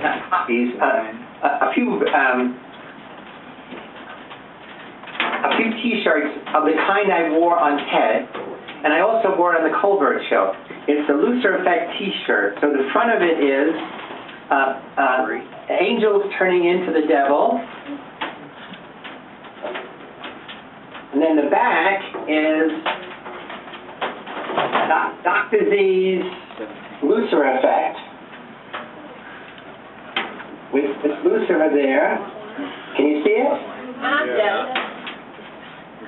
copies, a few T-shirts of the kind I wore on TED, and I also wore it on the Colbert Show. It's the Lucifer Effect T-shirt. So the front of it is angels turning into the devil, and then the back is Dr. Z's Lucifer Effect, with Lucifer there. Can you see it? Yeah.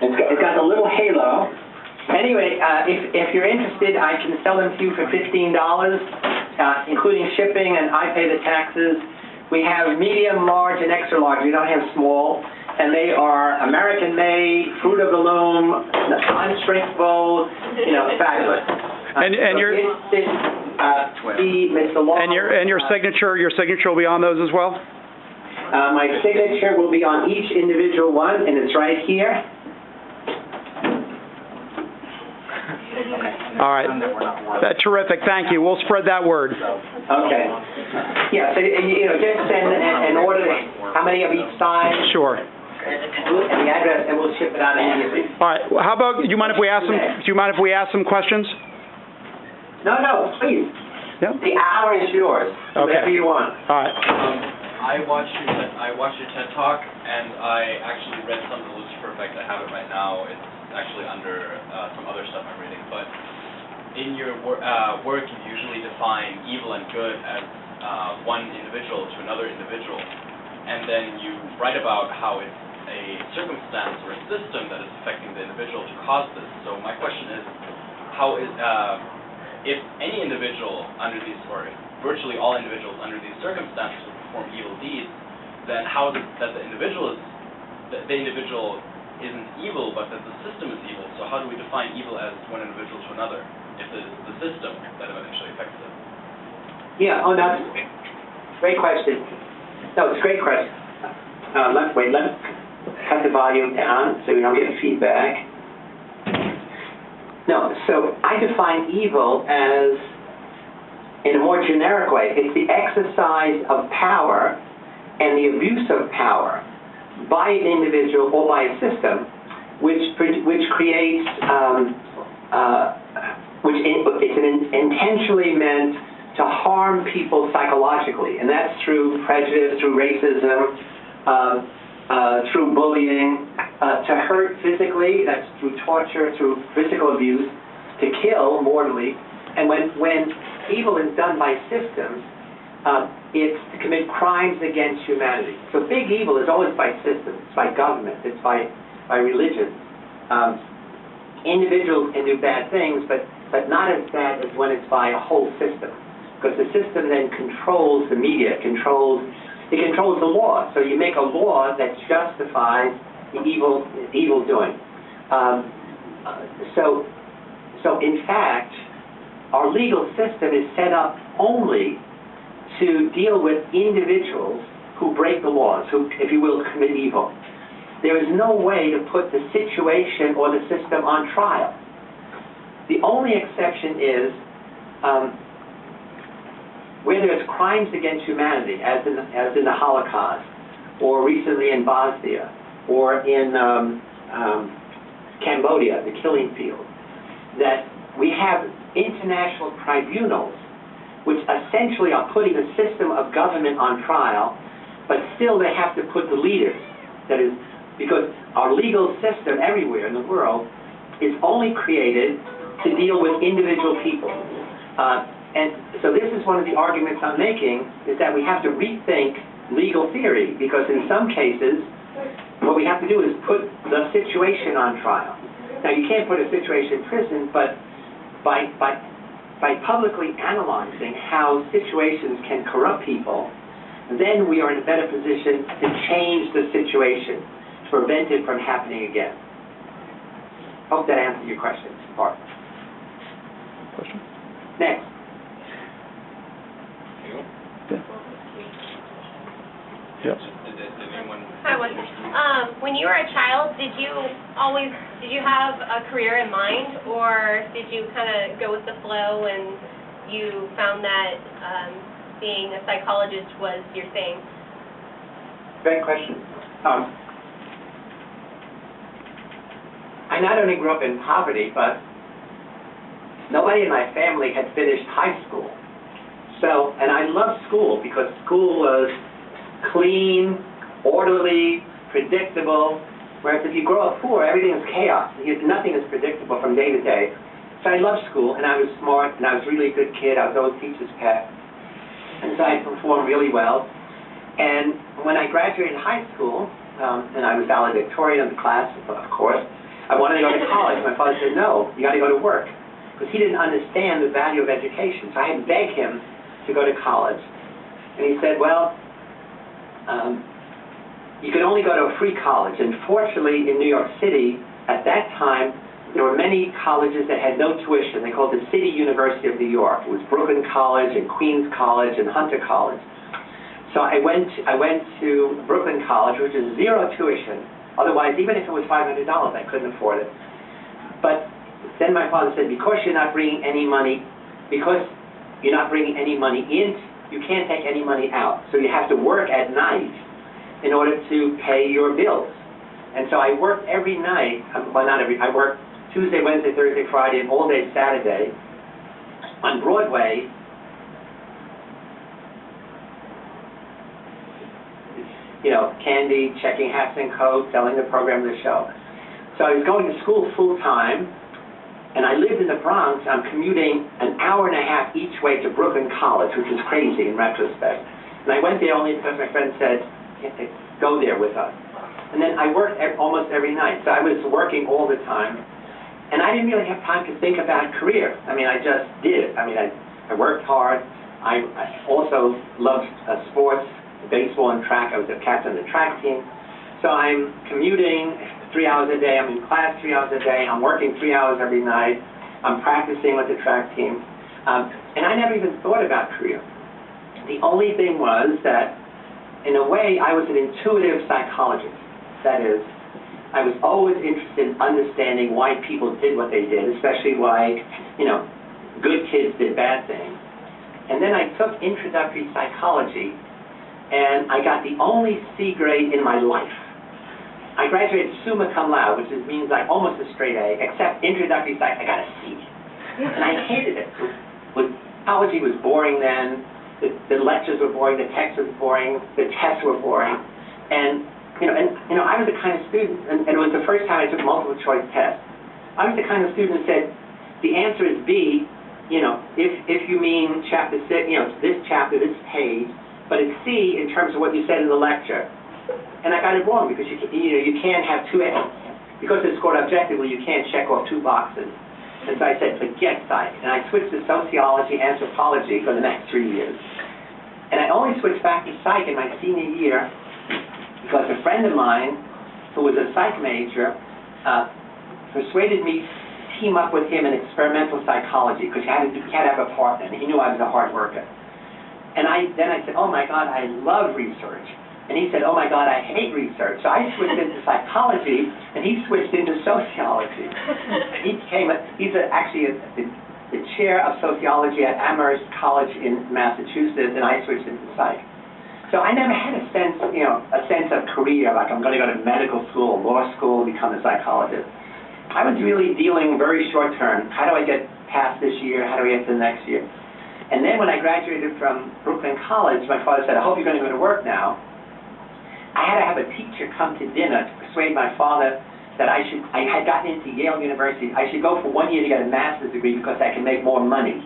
It's got a little halo. Anyway, if you're interested, I can sell them to you for $15, including shipping, and I pay the taxes. We have medium, large, and extra large. We don't have small. And they are American-made, fruit of the loom, unshrinkable, fabulous. And your signature will be on those as well? My signature will be on each individual one, and it's right here. All right. That's terrific. Thank you. We'll spread that word. Okay. Yeah, so, just send an order, how many of each size. Sure. And the address, and we'll ship it out immediately. All right. Well, how about, do you mind if we ask some questions? No, please. Yeah. The hour is yours. Okay. Whatever you want. All right. I watched your TED Talk, and I actually read some of the Lucifer Effect. I have it right now. It's actually under some other stuff I'm reading. But in your work, you usually define evil and good as one individual to another individual. And then you write about how it's a circumstance or a system that is affecting the individual to cause this. So my question is, how is, if any individual under these, or virtually all individuals under these circumstances would perform evil deeds, then how is it that the individual isn't evil, but that the system is evil? So how do we define evil as one individual to another, if it is the system that eventually affects it? Yeah, that's great question. No, it's a great question. Let me cut the volume down so we don't get feedback. No, so I define evil as, in a more generic way, it's the exercise of power and the abuse of power by an individual or by a system, which creates, it's intentionally meant to harm people psychologically, and that's through prejudice, through racism, through bullying, to hurt physically, that's through torture, through physical abuse, to kill mortally. And when evil is done by systems, it's to commit crimes against humanity. So big evil is always by systems, it's by government, it's by religion. Individuals can do bad things, but not as bad as when it's by a whole system. Because the system then controls the media, it controls the law. So you make a law that justifies the evil doing. So in fact, our legal system is set up only to deal with individuals who break the laws, who, if you will, commit evil. There is no way to put the situation or the system on trial. The only exception is where there's crimes against humanity, as in the Holocaust, or recently in Bosnia, or in Cambodia, the killing field, that we have international tribunals which essentially are putting the system of government on trial, but still they have to put the leaders. That is, because our legal system everywhere in the world is only created to deal with individual people. And so this is one of the arguments I'm making, is that we have to rethink legal theory, because in some cases, what we have to do is put the situation on trial. Now, you can't put a situation in prison, but by publicly analyzing how situations can corrupt people, then we are in a better position to change the situation, to prevent it from happening again. Hope that answers your question, Bart. Question? Next. Yes. Hi, when you were a child, did you have a career in mind, or did you kind of go with the flow and you found that being a psychologist was your thing? Great question. I not only grew up in poverty, but nobody in my family had finished high school. So, and I loved school because school was clean, orderly, predictable, whereas if you grow up poor, everything is chaos. Nothing is predictable from day to day. So I loved school, and I was smart, and I was really a good kid. I was always teacher's pet. And so I performed really well. And when I graduated high school, and I was valedictorian of the class, of course, I wanted to go to college. My father said, no, you got to go to work. Because he didn't understand the value of education. So I had to beg him to go to college. And he said, well, you could only go to a free college. And fortunately, in New York City, at that time, there were many colleges that had no tuition. They called it the City University of New York. It was Brooklyn College and Queens College and Hunter College. So I went to Brooklyn College, which is zero tuition. Otherwise, even if it was $500, I couldn't afford it. But then my father said, because you're not bringing any money in, you can't take any money out. So you have to work at night in order to pay your bills. And so I worked every night, well, not every, I worked Tuesday, Wednesday, Thursday, Friday, and all day Saturday on Broadway. You know, candy, checking hats and coats, selling the program of the show. So I was going to school full time, and I lived in the Bronx. I'm commuting an hour and a half each way to Brooklyn College, which is crazy in retrospect. And I went there only because my friend said, go there with us. And then I worked almost every night. So I was working all the time. And I didn't really have time to think about a career. I mean, I just did it. I mean, I worked hard. I also loved sports, baseball and track. I was a captain of the track team. So I'm commuting 3 hours a day. I'm in class 3 hours a day. I'm working 3 hours every night. I'm practicing with the track team. And I never even thought about career. The only thing was that, in a way, I was an intuitive psychologist. That is, I was always interested in understanding why people did what they did, especially why, you know, good kids did bad things. And then I took introductory psychology, and I got the only C grade in my life. I graduated summa cum laude, which means like almost a straight A, except introductory psych, I got a C. And I hated it. Psychology was boring then. The lectures were boring. The texts were boring. The tests were boring. And I was the kind of student, and it was the first time I took multiple choice tests. I was the kind of student who said, the answer is B, if you mean chapter 6, this chapter, this page, but it's C in terms of what you said in the lecture. And I got it wrong because you can't have two A's. Because it's scored objectively, you can't check off two boxes. And so I said, forget psych. And I switched to sociology, anthropology for the next 3 years. And I only switched back to psych in my senior year because a friend of mine who was a psych major persuaded me to team up with him in experimental psychology because he had to have a partner, and he knew I was a hard worker. And then I said, oh my God, I love research. And he said, oh my God, I hate research. So I switched into psychology, and he switched into sociology. And he's actually the chair of sociology at Amherst College in Massachusetts, and I switched into psych. So I never had a sense of career, like I'm going to go to medical school, law school, become a psychologist. I was really dealing very short term. How do I get past this year? How do I get to the next year? And then when I graduated from Brooklyn College, my father said, I hope you're going to go to work now. I had to have a teacher come to dinner to persuade my father that I had gotten into Yale University. I should go for 1 year to get a master's degree because I can make more money.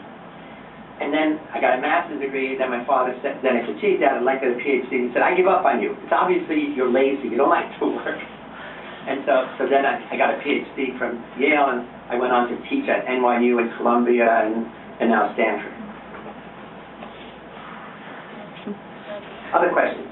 And then I got a master's degree, then my father said, then I said, gee, Dad, I'd like to get a PhD. He said, I give up on you. It's obviously you're lazy. You don't like to work. And so then I got a PhD from Yale, and I went on to teach at NYU and Columbia and now Stanford. Other questions?